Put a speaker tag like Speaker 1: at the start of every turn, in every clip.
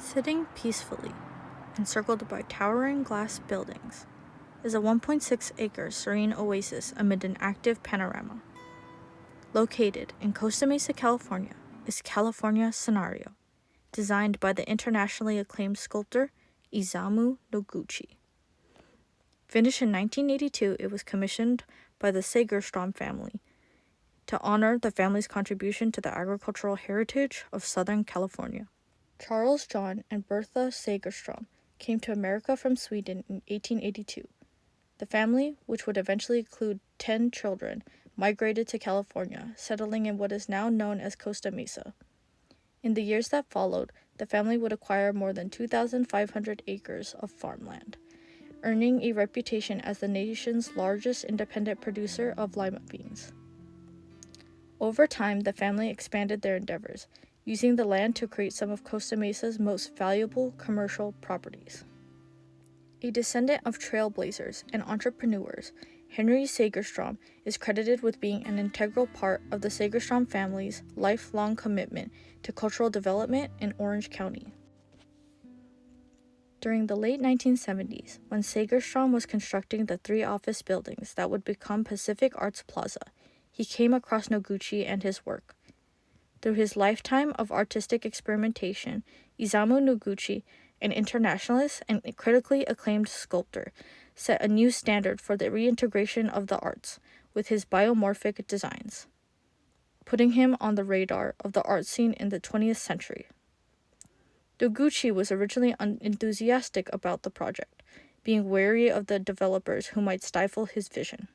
Speaker 1: Sitting peacefully, encircled by towering glass buildings, is a 1.6-acre serene oasis amid an active panorama. Located in Costa Mesa, California, is California Scenario, designed by the internationally acclaimed sculptor Isamu Noguchi. Finished in 1982, it was commissioned by the Segerstrom family to honor the family's contribution to the agricultural heritage of Southern California. Charles John and Bertha Segerstrom came to America from Sweden in 1882. The family, which would eventually include 10 children, migrated to California, settling in what is now known as Costa Mesa. In the years that followed, the family would acquire more than 2,500 acres of farmland, earning a reputation as the nation's largest independent producer of lima beans. Over time, the family expanded their endeavors, using the land to create some of Costa Mesa's most valuable commercial properties. A descendant of trailblazers and entrepreneurs, Henry Segerstrom is credited with being an integral part of the Segerstrom family's lifelong commitment to cultural development in Orange County. During the late 1970s, when Segerstrom was constructing the 3 office buildings that would become Pacific Arts Plaza, he came across Noguchi and his work. Through his lifetime of artistic experimentation, Isamu Noguchi, an internationalist and critically acclaimed sculptor, set a new standard for the reintegration of the arts with his biomorphic designs, putting him on the radar of the art scene in the 20th century. Noguchi was originally unenthusiastic about the project, being wary of the developers who might stifle his vision.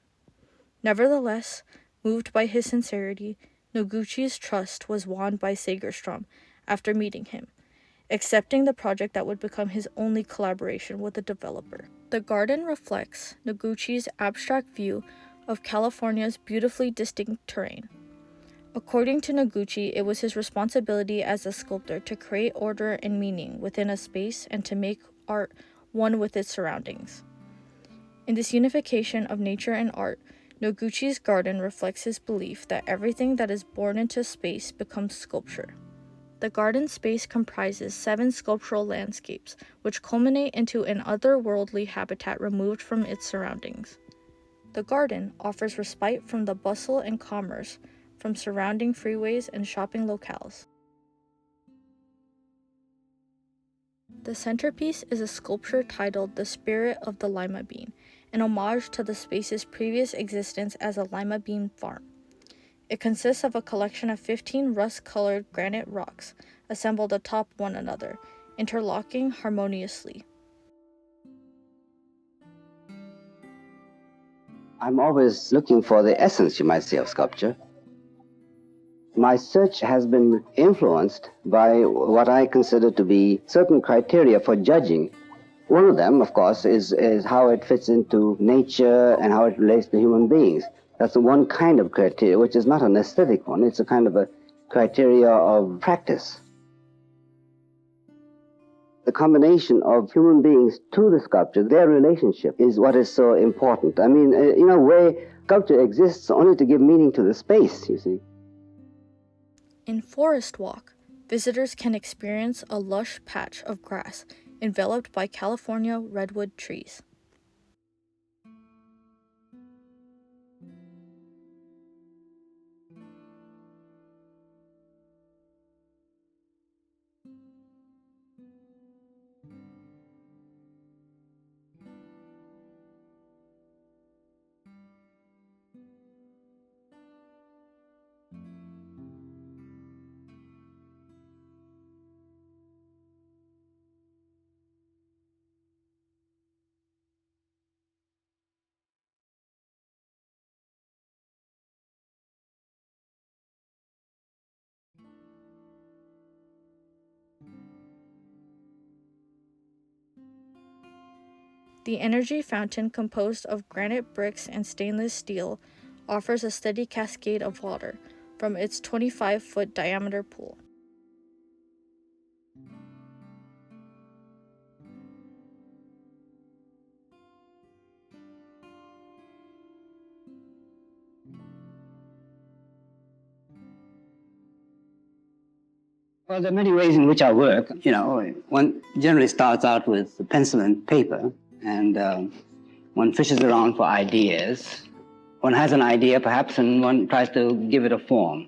Speaker 1: Nevertheless, moved by his sincerity, Noguchi's trust was won by Segerstrom after meeting him, accepting the project that would become his only collaboration with the developer. The garden reflects Noguchi's abstract view of California's beautifully distinct terrain. According to Noguchi, it was his responsibility as a sculptor to create order and meaning within a space and to make art one with its surroundings. In this unification of nature and art, Noguchi's garden reflects his belief that everything that is born into space becomes sculpture. The garden space comprises 7 sculptural landscapes, which culminate into an otherworldly habitat removed from its surroundings. The garden offers respite from the bustle and commerce from surrounding freeways and shopping locales. The centerpiece is a sculpture titled The Spirit of the Lima Bean, an homage to the space's previous existence as a lima bean farm. It consists of a collection of 15 rust-colored granite rocks assembled atop one another, interlocking harmoniously.
Speaker 2: I'm always looking for the essence, you might say, of sculpture. My search has been influenced by what I consider to be certain criteria for judging. One of them, of course, is how it fits into nature and how it relates to human beings. That's the one kind of criteria, which is not an aesthetic one. It's a kind of a criteria of practice. The combination of human beings to the sculpture, their relationship, is what is so important. I mean, in a way, sculpture exists only to give meaning to the space, you see.
Speaker 1: In Forest Walk, visitors can experience a lush patch of grass enveloped by California redwood trees. The energy fountain, composed of granite bricks and stainless steel, offers a steady cascade of water from its 25-foot diameter pool.
Speaker 2: Well, there are many ways in which I work. One generally starts out with pencil and paper, and one fishes around for ideas. One has an idea, perhaps, and one tries to give it a form.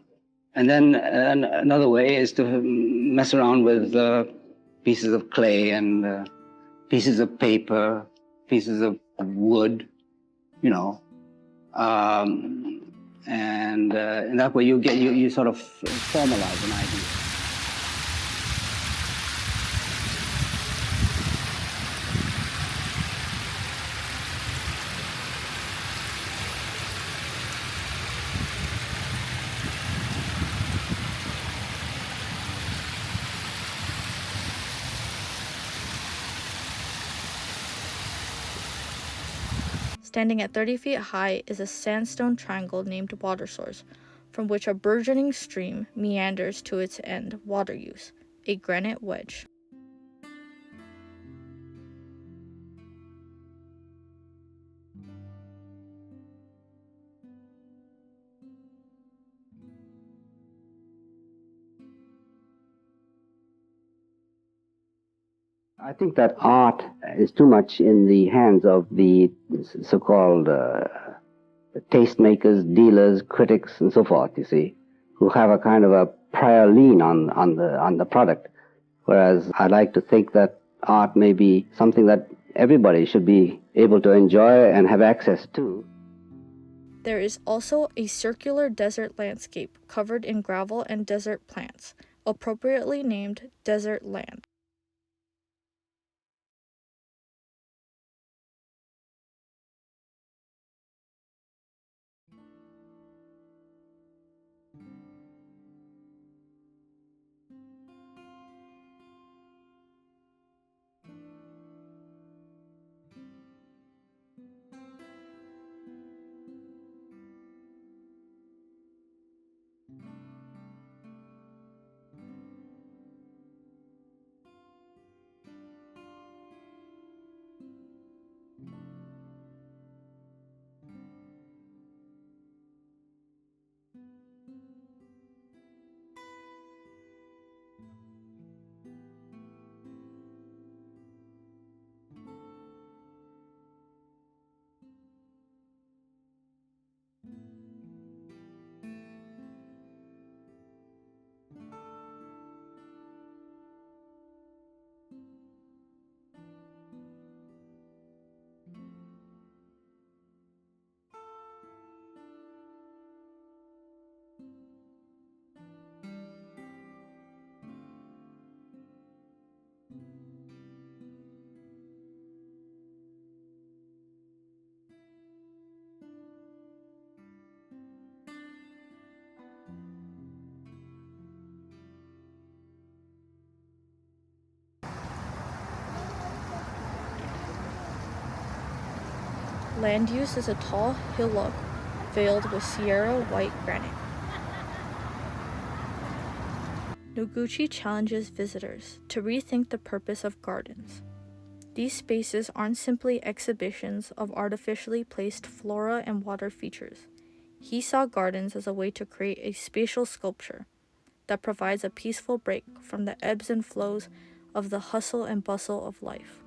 Speaker 2: And then another way is to mess around with pieces of clay and pieces of paper, pieces of wood, you know. And in that way you sort of formalize an idea.
Speaker 1: Standing at 30 feet high is a sandstone triangle named Water Source, from which a burgeoning stream meanders to its end, water use, a granite wedge.
Speaker 2: I think that art is too much in the hands of the so-called tastemakers, dealers, critics, and so forth, you see, who have a kind of a prior lien on the product. Whereas I like to think that art may be something that everybody should be able to enjoy and have access to.
Speaker 1: There is also a circular desert landscape covered in gravel and desert plants, appropriately named Desert Land. Land use is a tall hillock veiled with Sierra white granite. Noguchi challenges visitors to rethink the purpose of gardens. These spaces aren't simply exhibitions of artificially placed flora and water features. He saw gardens as a way to create a spatial sculpture that provides a peaceful break from the ebbs and flows of the hustle and bustle of life,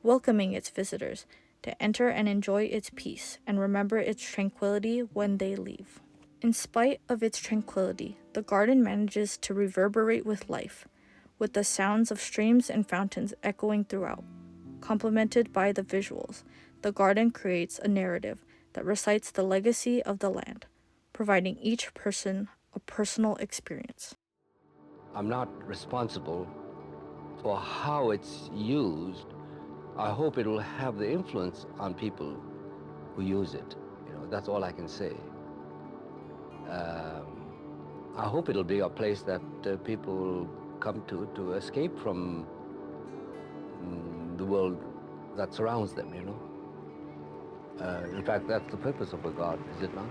Speaker 1: welcoming its visitors to enter and enjoy its peace and remember its tranquility when they leave. In spite of its tranquility, the garden manages to reverberate with life, with the sounds of streams and fountains echoing throughout. Complemented by the visuals, the garden creates a narrative that recites the legacy of the land, providing each person a personal experience.
Speaker 3: I'm not responsible for how it's used. I hope it will have the influence on people who use it. That's all I can say. I hope it'll be a place that people come to escape from the world that surrounds them, In fact, that's the purpose of a garden, is it not?